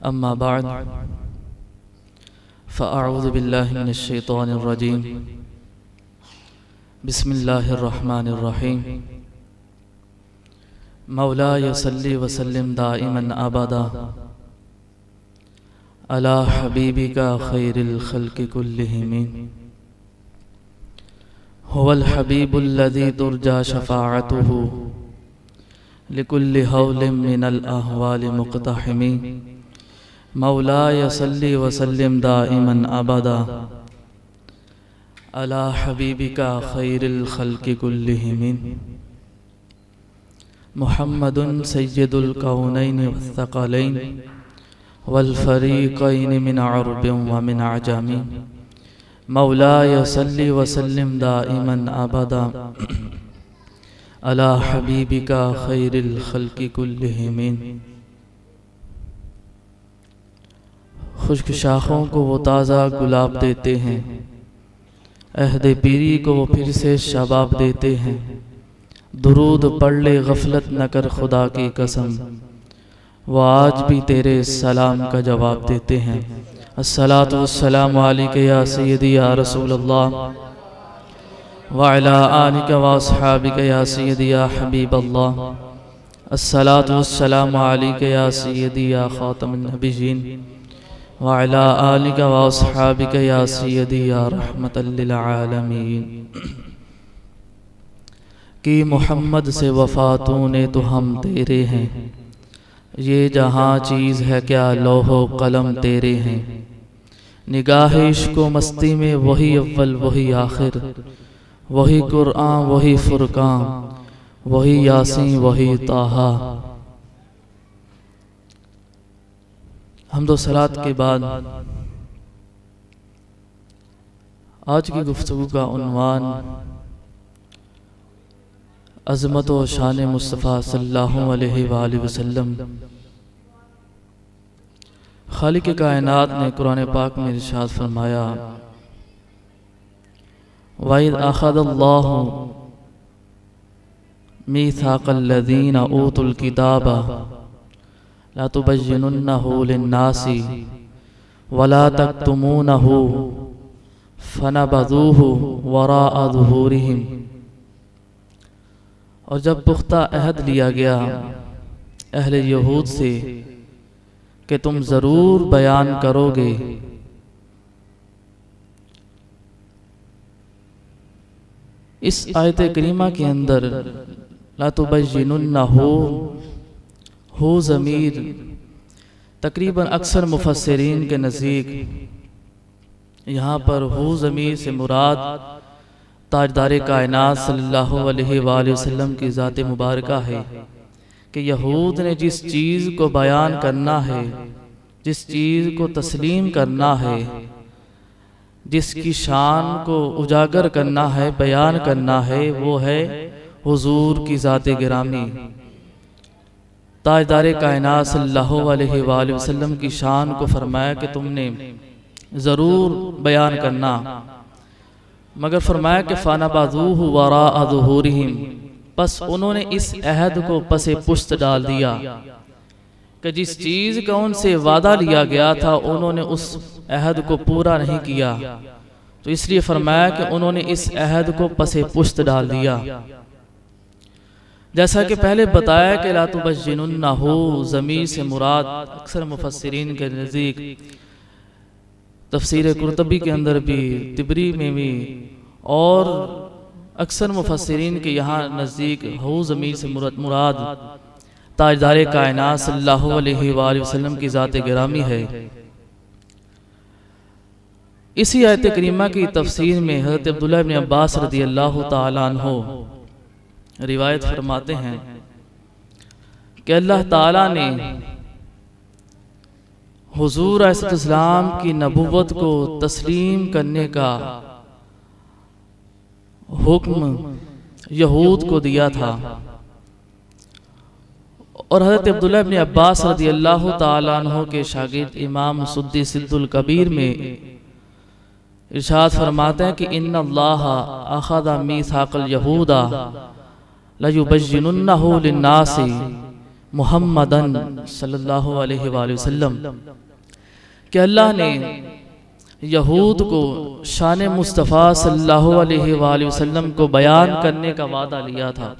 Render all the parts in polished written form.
अम्मा बाद फ़अऊज़ु बिल्लाहि मिनश्शैतानिर्रजीम बिस्मिल्लाहिर्रहमानिर्रहीम मौलाय सल्लि व सल्लिम दाइमन अबदा अला हबीबिका खैरिल खल्क़ि कुल्लिहिम हुवल हबीबुल्लज़ी तुरजा शफ़ाअतुहु लिकुल्लि हौलिम मिनल अहवालि मुक़तहिमी मौलाय सल्लि व सल्लिम दाइमन अबदा अला हबीबिका खैरिल खल्क़ि कुल्लिहिम मुहम्मदुन सय्यदुल कौनैनि वस्सक़लैन वल फ़रीक़ैनि मिन अरबिन व मिन अजमी मौलाय सल्लि व सल्लिम दाइमन अबदा अला हबीबिका खैरिल खल्क़ि कुल्लिहिम। खुश्क शाखों को वो ताज़ा गुलाब देते हैं, अहद पीरी को वो फिर से शबाब देते हैं। दुरूद पढ़ ले गफलत न कर खुदा की कसम, वो आज भी तेरे सलाम का जवाब देते हैं। अस्सलातु वस्सलामु अलैका या सय्यदी या रसूलल्लाह व अला आलिका व अस्हाबिका या सय्यदी या हबीबल्लाह। अस्सलातु वस्सलामु अलैका या सय्यदी या खातमुन नबिय्यीन व अला आलिका व अस्हाबिका या सय्यदी या रहमतल लिल आलमीन। कि मोहम्मद से वफ़ा तूने तो हम तेरे हैं, ये जहाँ चीज़ है क्या लौहो कलम तेरे हैं। निगाह इश्क़ व मस्ती में वही अव्वल वही आखिर, वही कुरआन वही फुरकान वही यासीन वही ताहा। हम्दो सलात के बाद आज की गुफ्तगू का उन्वान अज़मत व शान मुस्तफ़ा सल्लल्लाहु अलैहि वसल्लम। खालिक कायनात ने कुरान पाक में इरशाद फरमाया, वइज़ अख़ज़ल्लाहु मीसाक़ल्लज़ीना ऊतुल किताबा ला तुबय्यिनुन्नहु लिन्नासी वला तक्तुमूनहु फनबज़ूहु वराअ ज़ुहूरिहिम। और जब पुख्ता अहद लिया गया अहले यहूद से कि तुम ज़रूर बयान करोगे, इस आयत करीमा के अंदर ला तुबय्यिनुन्नहु हो ज़मीर तकरीबन अक्सर मुफस्सिरीन के नज़दीक यहाँ पर हो ज़मीर से मुराद ताजदार कायनात सल्लल्लाहु अलैहि वसल्लम की ज़ात मुबारका है कि यहूद ने जिस चीज़ को बयान करना है, जिस चीज़ को तस्लीम करना है, जिसकी शान को उजागर करना है, बयान करना है, वो है हुजूर की ज़ात गिरामी। ताजदार कायनात सल्लल्लाहु अलैहि वसल्लम की शान को फरमाया कि तुमने ज़रूर बयान करना, मगर फरमाया कि फ़नबज़ूहु वराअ ज़ुहूरिहिम, बस उन्होंने इस अहद को पसे पुश्त डाल दिया कि जिस चीज़ का उनसे वादा लिया गया था उन्होंने उस अहद को पूरा नहीं किया, तो इसलिए फरमाया कि उन्होंने इस अहद को पसे पुश्त डाल दिया। जैसा कि पहले बताया कि ला तुबय्यिनुन्नहु ज़मीर से मुराद अक्सर मुफस्सिरीन के नज़दीक तफसीर कुरतबी के अंदर भी, तिबरी में भी और अक्सर मुफस्सिरीन के यहाँ नज़दीक हो ज़मीर से मुराद ताजदार कायनात सल्लल्लाहु अलैहि वसल्लम की ज़ात गिरामी है। इसी आयत करीमा की तफसीर में हज़रत अब्दुल्लाह इब्न अब्बास रज़ियल्लाहु ताला अन्हु रिवायत फरमाते हैं कि अल्लाह ताला ने हुजूर अलैहिस्सलाम की नबुव्वत को तस्लीम करने का हुक्म यहूद को दिया था। और हज़रत अब्दुल्लाह इब्न अब्बास रज़ियल्लाहु ताला अन्हु के शागिर्द इमाम सुद्दी सिद्दुल कबीर में इरशाद फरमाते हैं कि इन्नल्लाह अख़ज़ मीसाक़ल यहूदा लयुबय्यिनुन्नहु लिन्नासी मुहम्मदन सल्लल्लाहु अलैहि वसल्लम कि अल्लाह ने यहूद को शान मुस्तफ़ा सल्लल्लाहु अलैहि वसल्लम को बयान करने का वादा लिया था।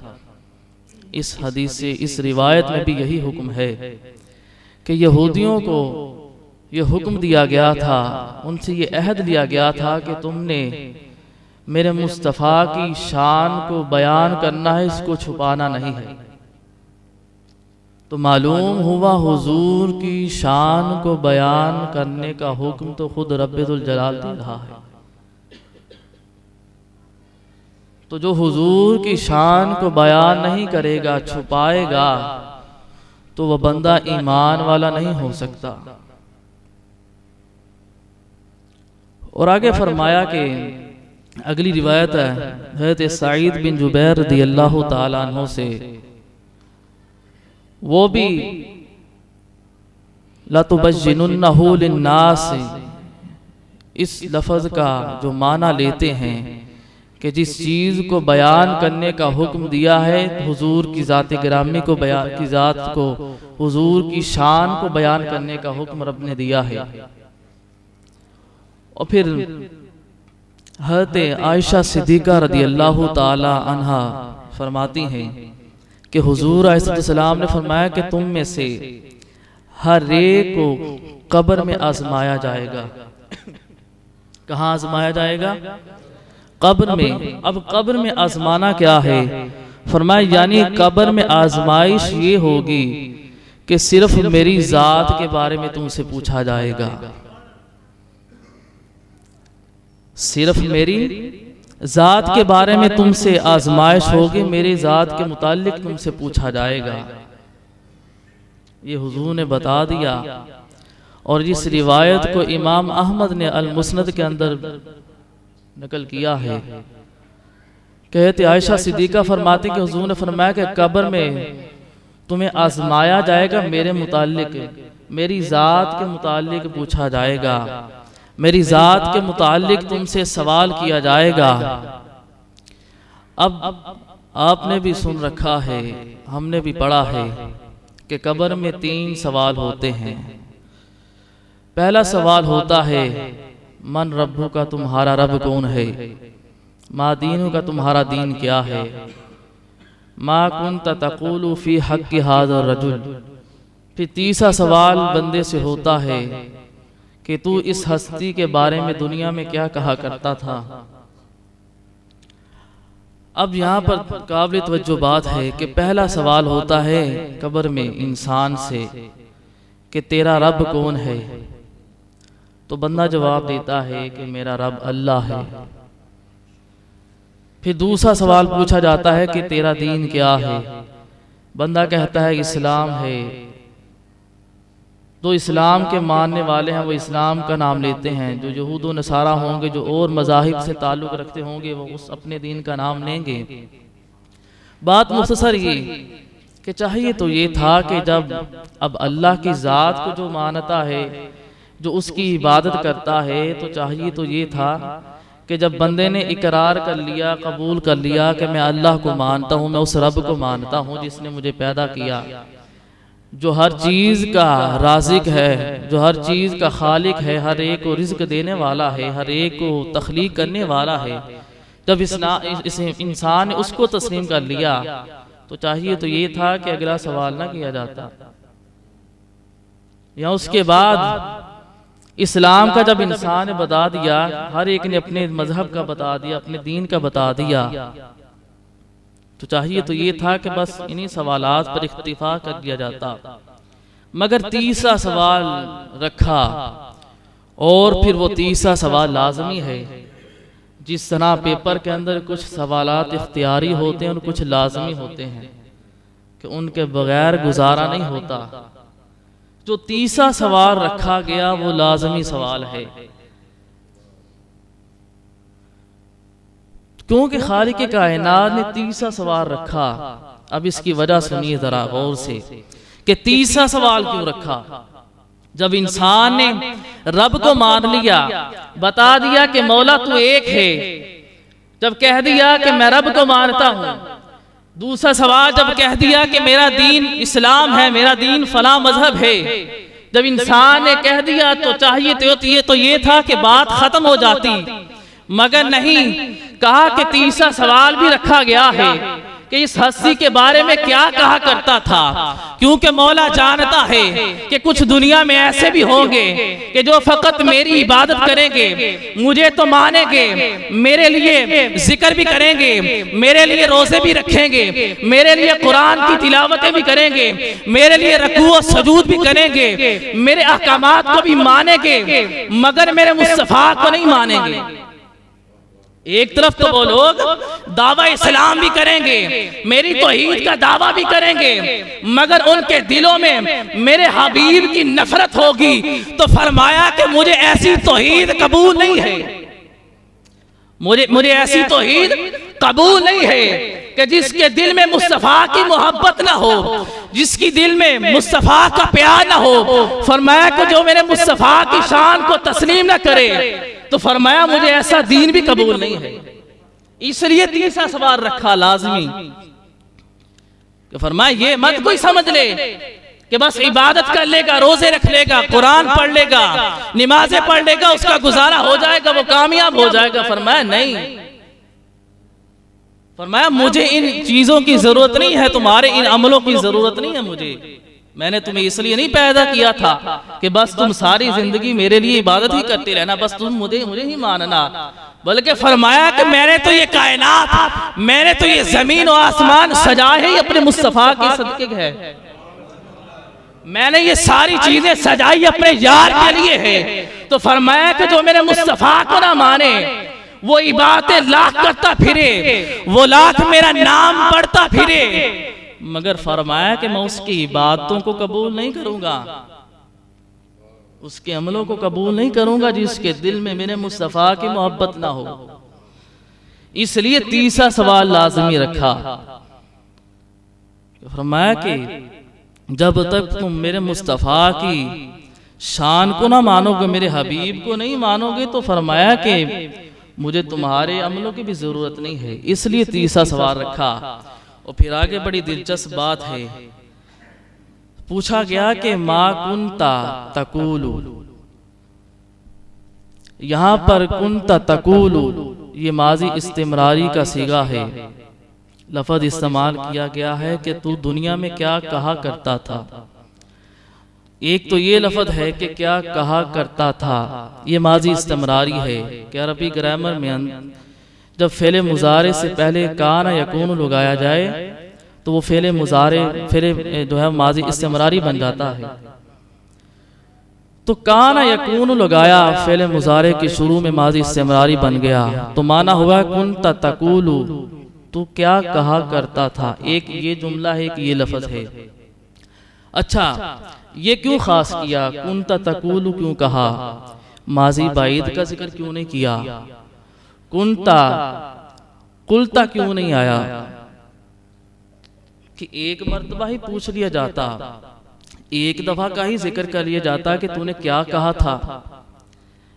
इस हदीस से, इस रिवायत में भी यही हुक्म है कि यहूदियों को यह हुक्म दिया गया था, उनसे ये अहद लिया गया था कि तुमने मेरे मुस्तफ़ा की शान को बयान करना है, इसको छुपाना नहीं है। तो मालूम हुआ हुजूर की शान को बयान करने का हुक्म तो खुद रब्बुल जलाल दे रहा है। तो जो हुजूर की शान को बयान नहीं करेगा, छुपाएगा, तो वह बंदा ईमान वाला नहीं हो सकता। और आगे फरमाया कि अगली रिवायत है हज़रत सईद बिन जुबैर रज़ियल्लाहु ताला अन्हु से, वो भी लतुबय्यिनुन्नहु लिन्नास, इस लफ्ज़ का जो माना लेते हैं कि जिस चीज़ को बयान करने का हुक्म दिया है, हुजूर की ज़ात गिरामी को बयान की ज़ात को, हुजूर की शान को बयान करने का हुक्म रब ने दिया है। और फिर हज़रत आयशा सिद्दीक़ा रज़ियल्लाहु ताला अन्हा फरमाती हैं कि हुजूर अलैहिस्सलाम ने फरमाया कि तुम में से हर एक को कब्र में आजमाया जाएगा। कहाँ आजमाया जाएगा? कब्र में। अब कब्र में आजमाना क्या है? फरमाया यानी कब्र में आजमाइश ये होगी कि सिर्फ मेरी जात के बारे में तुमसे पूछा जाएगा, सिर्फ मेरी जात के बारे में तुमसे आजमाइश होगी, मेरी जात के मुतालिक तुमसे पूछा जाएगा। ये हुजूर ने बता दिया। और इस रिवायत को इमाम अहमद ने अल मुस्नद के अंदर नकल किया है। कहते आयशा सिद्दीक़ा फरमाती कि हुजूर ने फरमाया कि कब्र में तुम्हें आजमाया जाएगा, मेरे मुतालिक, मेरी जात के मुतालिक पूछा जाएगा, मेरी जात के मुतालिक तुमसे सवाल किया जाएगा। अब आपने भी सुन रखा है, हमने भी पढ़ा है कि कब्र में 3 सवाल होते हैं। पहला सवाल होता है मन रब्बु का, तुम्हारा रब कौन है? मा दीनु का, तुम्हारा दीन क्या है? मा कुंत तक़ूलु फी हक़्क़ि हाज़ा रजुल। फिर तीसरा सवाल बंदे से होता है कि तू इस हस्ती के बारे में दुनिया में क्या कहा करता था। अब यहाँ पर काबिल तवज्जो बात है कि पहला सवाल होता है कब्र में इंसान से कि तेरा रब कौन है? तो बंदा जवाब देता है कि मेरा रब अल्लाह है। फिर दूसरा सवाल पूछा जाता है कि तेरा दीन क्या है? बंदा कहता है इस्लाम है। तो इस्लाम के मानने वाले हैं वो इस्लाम का नाम लेते हैं। जो यहूद व नसारा होंगे, जो और मज़ाहिब से ताल्लुक़ रखते होंगे, वो उस अपने दीन का नाम लेंगे। बात मुख्तसर ये कि चाहिए तो ये था कि जब अब अल्लाह की ज़ात को जो मानता है, जो उसकी इबादत करता है, तो चाहिए तो ये था कि जब बंदे ने इकरार कर लिया, कबूल कर लिया कि मैं अल्लाह को मानता हूँ, मैं उस रब को मानता हूँ जिसने मुझे पैदा किया, जो हर चीज़ का राज़िक है, जो हर चीज़ का खालिक है, हर एक को रिज़्क देने वाला है, हर एक को तख्लीक करने वाला है। जब इस इंसान ने उसको तस्लीम कर लिया, तो चाहिए तो ये था कि अगला सवाल ना किया जाता। या उसके बाद इस्लाम का जब इंसान ने बता दिया, हर एक ने अपने मजहब का बता दिया, अपने दीन का बता दिया, तो चाहिए तो ये था कि बस इन्हीं सवालात पर इख्तिफा कर दिया जाता। मगर तीसरा सवाल रखा, और फिर वो तीसरा सवाल लाजमी है। जिस तरह पेपर के अंदर कुछ सवालात इख्तियारी होते हैं और कुछ लाजमी होते हैं कि उनके बगैर गुजारा नहीं होता, जो तीसरा सवाल रखा गया वो लाजमी सवाल है। क्योंकि खालिक कायनात ने तीसरा सवाल रखा। अब इसकी वजह सुनिए जरा गौर से कि तीसरा सवाल क्यों रखा। जब इंसान ने रब को मान लिया, बता दिया कि मौला तू एक है, जब कह दिया कि मैं रब को मानता हूं, दूसरा सवाल जब कह दिया कि मेरा दीन इस्लाम है, मेरा दीन फला मजहब है, जब इंसान ने कह दिया तो चाहिए तो ये था कि बात खत्म हो जाती, मगर नहीं, कहा कि तीसरा सवाल भी रखा गया है कि इस हस्ती के बारे में क्या कहा करता था, क्योंकि मौला जानता है कि कुछ दुनिया में ऐसे भी होंगे कि जो फकत मेरी इबादत करेंगे, मुझे तो मानेंगे, मेरे लिए जिक्र भी करेंगे, मेरे लिए रोजे भी रखेंगे, मेरे लिए कुरान की तिलावतें भी करेंगे, मेरे लिए रकू और सजूद भी करेंगे, मेरे अहकामात को भी मानेंगे, मगर मेरे मुस्तफा को नहीं मानेंगे। एक तरफ तो वो लोग दावा इस्लाम भी करेंगे, मेरी तौहीद का दावा भी करेंगे, मगर उनके दिलों में मेरे हबीब की नफरत होगी। तो फरमाया कि मुझे ऐसी तौहीद कबूल नहीं है, मुझे ऐसी तौहीद कबूल नहीं है कि जिसके दिल में मुस्तफा की मोहब्बत ना हो, जिसकी दिल में मुस्तफा का प्यार ना हो। फरमाया कि जो मेरे मुस्तफा की शान को तस्लीम ना करे, तो फरमाया मुझे ऐसा दीन भी कबूल नहीं है। इसलिए तीसरा सवाल रखा लाजमी कि फरमाया ये मत कोई समझ ले कि बस इबादत कर लेगा, रोजे रख लेगा, कुरान पढ़ लेगा, नमाजें पढ़ लेगा, उसका गुजारा हो जाएगा, वो कामयाब हो जाएगा। फरमाया नहीं, फरमाया मुझे इन चीजों की जरूरत नहीं है, तुम्हारे इन अमलों की जरूरत नहीं है मुझे। मैंने तुम्हें इसलिए नहीं पैदा किया था कि बस तुम सारी जिंदगी मेरे लिए इबादत ही करते रहना, बस तुम मुझे ही मानना, बल्कि फरमाया कि मैंने तो ये कायनात, मैंने तो ये जमीन और आसमान सजाए ही अपने मुस्तफा के सदके है। मैंने ये सारी चीजें सजाई अपने यार के लिए है। तो फरमाया कि जो मेरे मुस्तफा को ना माने, वो इबादतें लाख करता फिरे, वो लाख मेरा नाम पढ़ता फिरे, मगर फरमाया कि मैं उसकी इबादतों को कबूल नहीं करूंगा, उसके अमलों को कबूल नहीं करूंगा जिसके दिल में मेरे मुस्तफा की मोहब्बत ना हो। इसलिए तीसरा सवाल लाजमी रखा। फरमाया कि जब तक तुम मेरे मुस्तफा की शान को ना मानोगे, मेरे हबीब को नहीं मानोगे, तो फरमाया कि मुझे तुम्हारे अमलों की भी जरूरत नहीं है। इसलिए तीसरा सवाल रखा। और फिर आगे बड़ी दिलचस्प बात है, पूछा गया कि मा कुंता तकूलू, यहां पर कुंता तकूलू ये माजी इस्तिमरारी का सीगा है, लफ्ज इस्तेमाल किया गया है कि तू दुनिया में क्या कहा करता था। एक तो ये लफ्ज है कि क्या कहा करता था, ये माजी इस्तिमरारी है कि अरबी ग्रामर में जब फेले मुजारे से पहले काना यकून लगाया जाए तो वो फेले मुजारे फेले जो है माजी इस्तिमरारी बन जाता है। तो काना यकून लगाया, फेले मुजारे के शुरू में माजी इस्तिमरारी बन गया, तो माना हुआ कुंता तकूलू, तू क्या कहा करता था। एक ये जुमला है, एक ये लफ्ज है। अच्छा, ये क्यों खास किया, कुंता तकूलू क्यों कहा, माजी बाइद का जिक्र क्यों नहीं किया, कुंता कुलता क्यों नहीं आया, कि एक मर्तबा ही पूछ लिया जाता, एक दफा का ही जिक्र कर लिया जाता कि तूने क्या कहा था।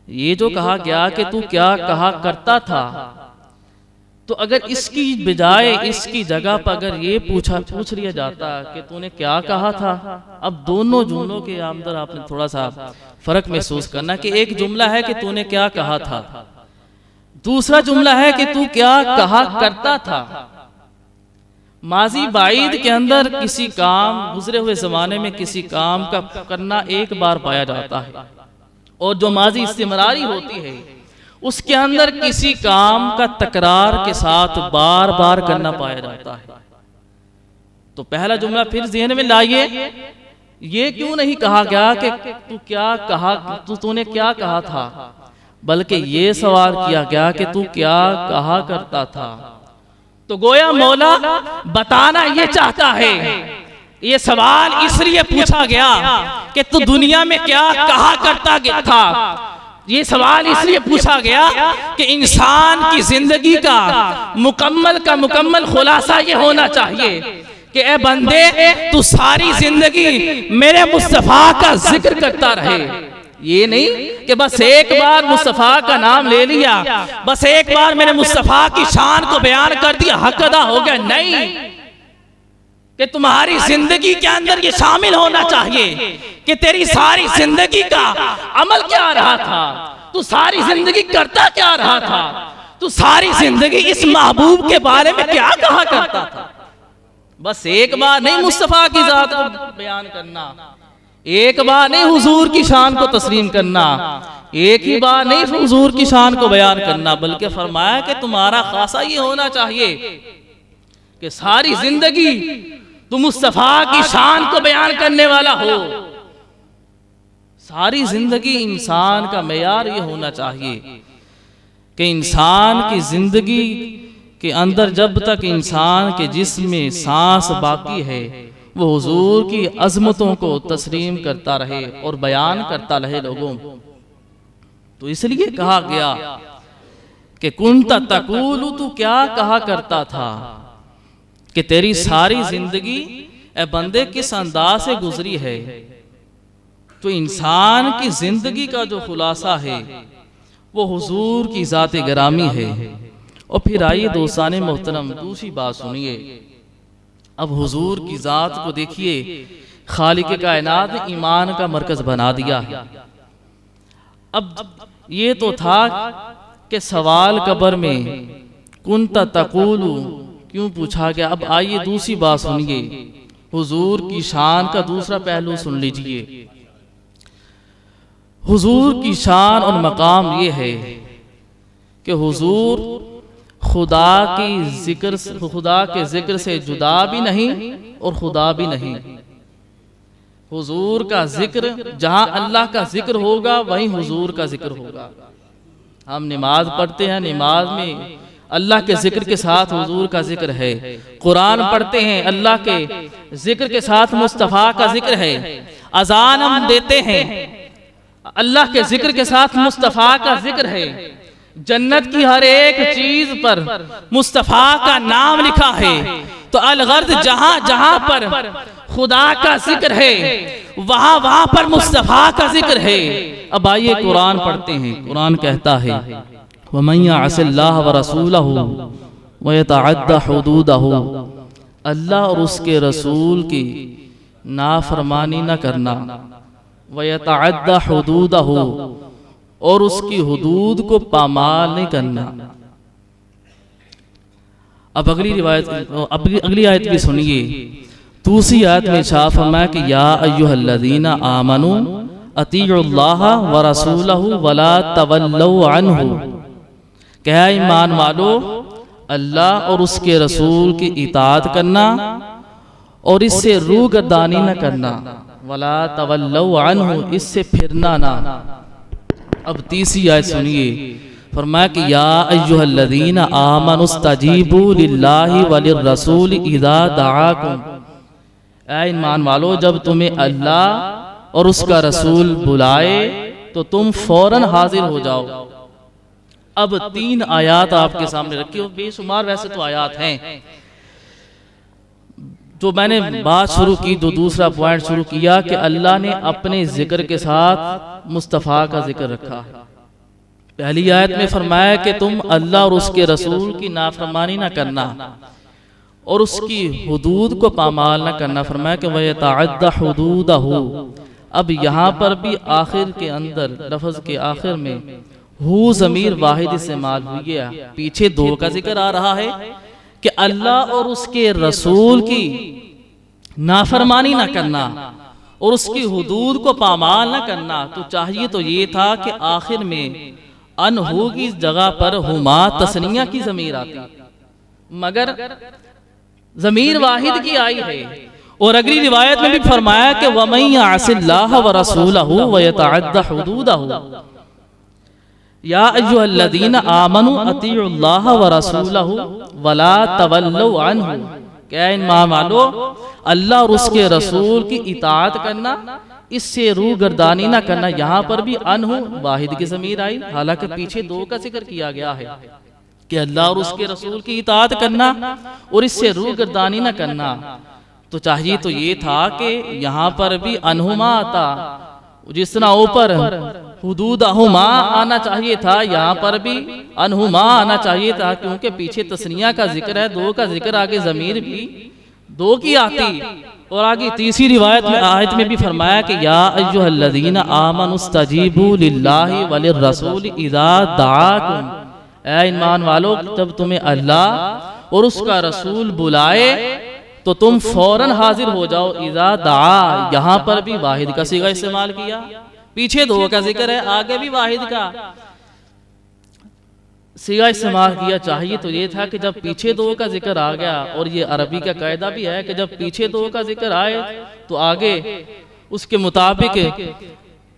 ये जो कहा गया कि तू क्या कहा करता था, तो अगर इसकी बजाय इसकी जगह पर अगर ये पूछ लिया जाता कि तूने क्या कहा था। अब दोनों जुमलों के अंदर आपने थोड़ा सा फर्क महसूस करना कि एक जुमला है कि तूने क्या कहा था, दूसरा जुमला है कि तू क्या कहा करता था। माजी बाइद के अंदर किसी काम, गुजरे हुए जमाने में किसी काम का करना एक बार पाया जाता है, और जो माजी इस्तिमरारी होती है उसके अंदर किसी काम का तकरार के साथ बार बार करना पाया जाता है। तो पहला जुमला फिर ज़हन में लाइए, ये क्यों नहीं कहा गया कि तू क्या कहा, तूने क्या कहा था, बल्कि ये सवाल किया गया कि तू क्या कहा करता था। तो गोया मौला बताना ये चाहता है, ये सवाल इसलिए पूछा गया कि तू दुनिया में क्या कहा करता था। ये सवाल इसलिए पूछा गया कि इंसान की जिंदगी का मुकम्मल खुलासा ये होना चाहिए कि ए बंदे, तू सारी जिंदगी मेरे मुस्तफा का जिक्र करता रहे। ये नहीं कि बस एक बार मुस्तफा का नाम ले लिया, बस एक बार मैंने मुस्तफा की शान को बयान कर दिया, हक अदा हो गया। नहीं, कि तुम्हारी जिंदगी के अंदर ये शामिल होना चाहिए कि तेरी सारी जिंदगी का अमल क्या रहा था, तू सारी जिंदगी करता क्या रहा था, तू सारी जिंदगी इस महबूब के बारे में क्या कहा करता था। बस एक बार नहीं मुस्तफा की जात को बयान करना, एक बार नहीं हुजूर की शान को तस्लीम करना, एक ही बार नहीं हुजूर की शान को बयान करना, बल्कि फरमाया कि तुम्हारा खासा ये होना चाहिए कि सारी जिंदगी तुम मुस्तफा की शान को बयान करने वाला हो। सारी जिंदगी इंसान का मेयार ये होना चाहिए कि इंसान की जिंदगी के अंदर जब तक इंसान के जिस्म में सांस बाकी है वो हुजूर की अजमतों को तस्लीम करता रहे और बयान करता रहे लोगों। तो इसलिए कहा गया कि कुंता तकूलु, तू क्या कहा करता था कि तेरी सारी जिंदगी ए बंदे किस अंदाज से गुजरी है। तो इंसान की जिंदगी का जो खुलासा है वो हुजूर की ज़ात गिरामी है। और फिर आइए दोस्ताने मोहतरम दूसरी बात सुनिए। अब हुजूर की ज़ात को देखिए, खालिक कायनात ने ईमान का मरकज बना दिया है। अब ये तो था कि सवाल कब्र में कुंता तकूलु क्यों पूछा गया। अब आइए दूसरी बात सुनिए, हुजूर की शान का दूसरा पहलू सुन लीजिए। हुजूर की शान और मकाम ये है कि हुजूर खुदा के जिक्र से जुदा भी नहीं और खुदा भी नहीं। हुजूर का जिक्र, जहां अल्लाह का जिक्र होगा वहीं हुजूर का जिक्र होगा। हम नमाज पढ़ते हैं, नमाज में अल्लाह के जिक्र के साथ हुजूर का जिक्र है। कुरान पढ़ते हैं, अल्लाह के जिक्र के साथ मुस्तफ़ा का जिक्र है। अजान हम देते हैं, अल्लाह के जिक्र के साथ मुस्तफ़ा का जिक्र है। जन्नत की हर एक चीज पर मुस्तफ़ा का नाम लिखा है। तो अलगर्द जहां जहां पर खुदा का जिक्र है वहां वहां पर मुस्तफ़ा का जिक्र है। अब आइए कुरान पढ़ते हैं। कुरान कहता है वमन यअसिल्लाह व रसूलहु व यतअद्दा हुदूदहु, अल्लाह और उसके रसूल की नाफरमानी न करना, व यतअद्दा हुदूदहु, और उसकी हुदूद को पामाल नहीं करना। अब अगली आयत भी सुनिए। दूसरी आयत में शाह फरमाया कि या अय्युहल्लज़ीना आमनू अतीउल्लाह व रसूलहु वला तवल्लौ अन्हु, क्या ईमान वालो अल्लाह और उसके रसूल की इताअत करना और इससे रूगर्दानी न करना, वला तवल्लौ अन्हु, इससे फिरना ना। अब तीसरी आयत सुनिए, फरमाया कि या अय्युहल्लज़ीना आमनुस्तजीबू लिल्लाहि वलिर्रसूल इज़ा दआकुम, ऐ ईमान वालो जब तुम्हें अल्लाह और उसका रसूल बुलाए तो तुम फौरन हाजिर हो जाओ। अब 3 आयात आपके सामने रखी हो, बेशुमार वैसे तो आयात हैं। जो मैंने बात शुरू की, तो दूसरा पॉइंट शुरू किया कि अल्लाह ने अपने जिक्र के साथ मुस्तफ़ा का जिक्र रखा है। पहली आयत में फरमाया कि तुम अल्लाह और उसके रसूल की नाफरमानी ना करना और उसकी हुदूद को पामाल न करना। फरमाया कि वह यतअद्दा हुदूदहु। अब यहाँ पर भी आखिर के अंदर लफ्ज़ के आखिर में हु ज़मीर वाहिद इस्तेमाल हुई है। पीछे 2 का जिक्र आ रहा है कि अल्लाह और उसके रसूल की नाफरमानी न करना और उसकी हुदूद को पामाल न करना। तो चाहिए तो ये था कि आखिर में अनहु की जगह पर हुमा तस्निया की ज़मीर आती, मगर ज़मीर वाहिद की आई है। और अगली रिवायत में भी फरमाया कि वमन यअसिल्लाह व रसूलहु व यतअद्दा हुदूदहु, या अय्युहल्लज़ीना आमनू अतीउल्लाह व रसूलहु वला तवल्लौ अन्हु, क्या ईमान वालो अल्लाह और उसके रसूल की इताअत करना, इससे रूगर्दानी ना करना। यहाँ पर भी अनहु वाहिद की ज़मीर आई, हालांकि पीछे 2 का जिक्र किया गया है कि अल्लाह और उसके रसूल की इताअत करना और इससे रूगर्दानी ना करना। तो चाहिए तो ये था कि यहाँ पर भी अनहुमा आता, जिस तरह ऊपर हुदूदहुमा आना चाहिए था, यहाँ पर भी अनहुमा आना चाहिए था, क्योंकि पीछे तस्निया का जिक्र है, 2 का जिक्र आगे ज़मीर भी दो की आती। और आगे तीसरी रिवायत में आयत में भी फरमाया कि या अय्युहल्लज़ीना आमनुस्तजीबू लिल्लाहि वलिर्रसूल इज़ा दआकुम, ऐ ईमान वालो जब तुम्हें अल्लाह और उसका रसूल बुलाए तो तुम फौरन हाजिर हो जाओ। इज़ा दआ, यहाँ पर भी वाहिद का सीगा इस्तेमाल किया, पीछे दो का जिक्र है, आगे भी वाहिद का सीगा इस्तेमाल किया। चाहिए तो ये था कि जब पीछे दो का जिक्र आ गया, और ये अरबी का कायदा भी है कि जब पीछे दो का जिक्र आए तो आगे उसके मुताबिक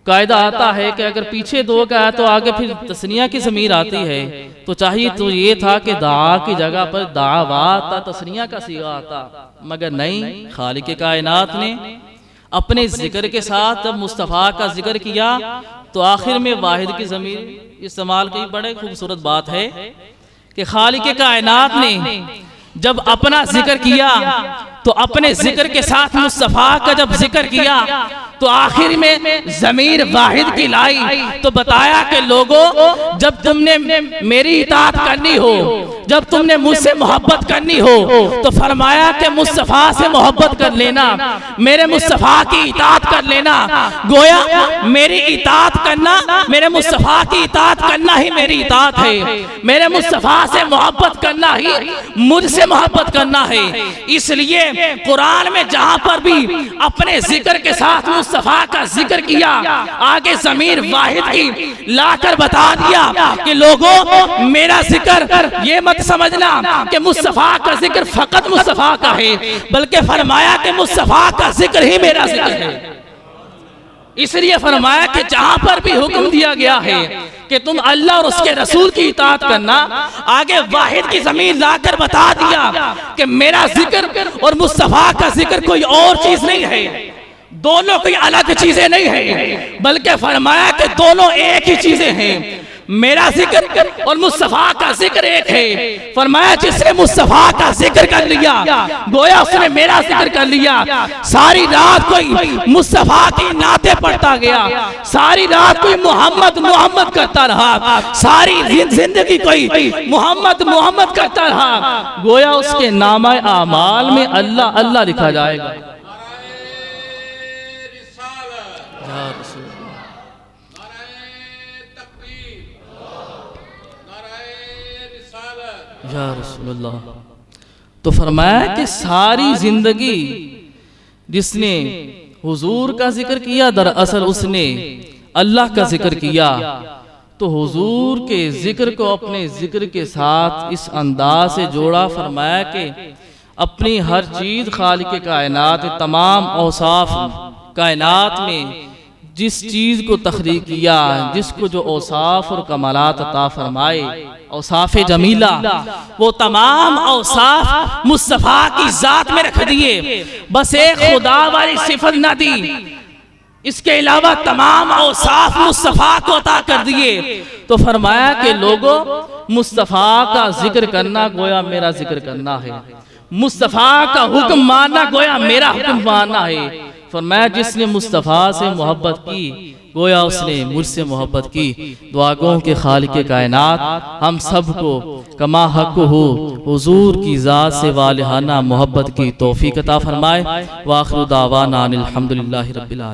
कायदा आता है कि अगर पीछे दो का है तो आगे फिर तस्निया की ज़मीर आती है। तो चाहिए तो ये था कि दा की जगह पर दावात तस्निया का सीगा आता, मगर नहीं, खालिक कायनात ने अपने जिक्र के साथ जब मुस्तफ़ा का जिक्र किया तो आखिर में वाहिद की ज़मीर इस्तेमाल की। बड़े खूबसूरत बात है कि खालिक कायनात ने जब अपना जिक्र किया तो अपने जिक्र के साथ मुस्तफ़ा का जब जिक्र किया तो आखिर में ज़मीर वाहिद की लाई। तो बताया कि लोगों, जब तुमने मेरी इताअत करनी हो, जब तुमने मुझसे मोहब्बत करनी हो, तो फरमाया कि मुस्तफ़ा से मोहब्बत कर लेना, मेरे मुस्तफ़ा की इताअत कर लेना। गोया मेरी इताअत करना, मेरे मुस्तफ़ा की इताअत करना ही मेरी इताअत है, मेरे मुस्तफ़ा से मोहब्बत करना ही मुझसे मोहब्बत करना है। इसलिए कुरान में जहां पर भी अपने जिक्र के साथ मुस्तफ़ा का जिक्र किया, आगे ज़मीर वाहिद की लाकर बता दिया कि लोगों, मेरा जिक्र ये मत समझना कि मुस्तफ़ा का जिक्र फकत मुस्तफ़ा का है, बल्कि फरमाया कि मुस्तफ़ा का जिक्र ही मेरा जिक्र है। इसलिए फरमाया कि जहां पर भी हुक्म दिया गया है कि तुम अल्लाह और उसके रसूल की इताअत करना, आगे वाहिद की ज़मीन लाकर बता दिया कि मेरा जिक्र और मुस्तफ़ा का जिक्र कोई और चीज नहीं है, दोनों कोई अलग चीजें नहीं है, बल्कि फरमाया कि दोनों एक ही चीजें हैं। मेरा जिक्र और मुस्तफ़ा का जिक्र एक है। फरमाया जिसने मुस्तफ़ा का जिक्र कर लिया, गोया उसने मेरा जिक्र कर लिया। सारी रात कोई मुस्तफ़ा की नाते पढ़ता गया, सारी रात कोई मोहम्मद मोहम्मद करता रहा, सारी जिंदगी कोई मोहम्मद मोहम्मद करता रहा, गोया उसके नामा आमाल में अल्लाह अल्लाह लिखा जाएगा। या रसूलल्लाह। तो फरमाया कि सारी जिंदगी जिसने हुजूर का जिक्र किया, दरअसल उसने अल्लाह का जिक्र किया। तो हुजूर के जिक्र को अपने जिक्र के साथ इस अंदाज से जोड़ा। फरमाया कि अपनी हर चीज खालिक कायनात, तमाम औसाफ कायनात में जिस चीज को तखलीक किया, जिसको जो औसाफ और कमालात अता फरमाए, औसाफ जमीला, वो तमाम औसाफ मुस्तफ़ा की जात में रख दिए। बस एक खुदा वाली सिफत न दी, इसके अलावा तमाम औसाफ मुस्तफ़ा को अता कर दिए। तो फरमाया कि लोगों, मुस्तफ़ा का जिक्र करना गोया मेरा जिक्र करना है, मुस्तफ़ा का हुक्म मानना गोया मेरा हुक्म मानना है। फरमाया जिसने मुस्तफ़ा से मोहब्बत की, गोया उसने मुझसे मोहब्बत की। दुआगों के खालिक कायनात हम सबको कमा हक हो हुजूर की ज़ात से वालिहाना मोहब्बत की तौफीक अता फरमाए। व आखिरु दावाना अनिल हम्दुलिल्लाहि रब्बिल आलमीन।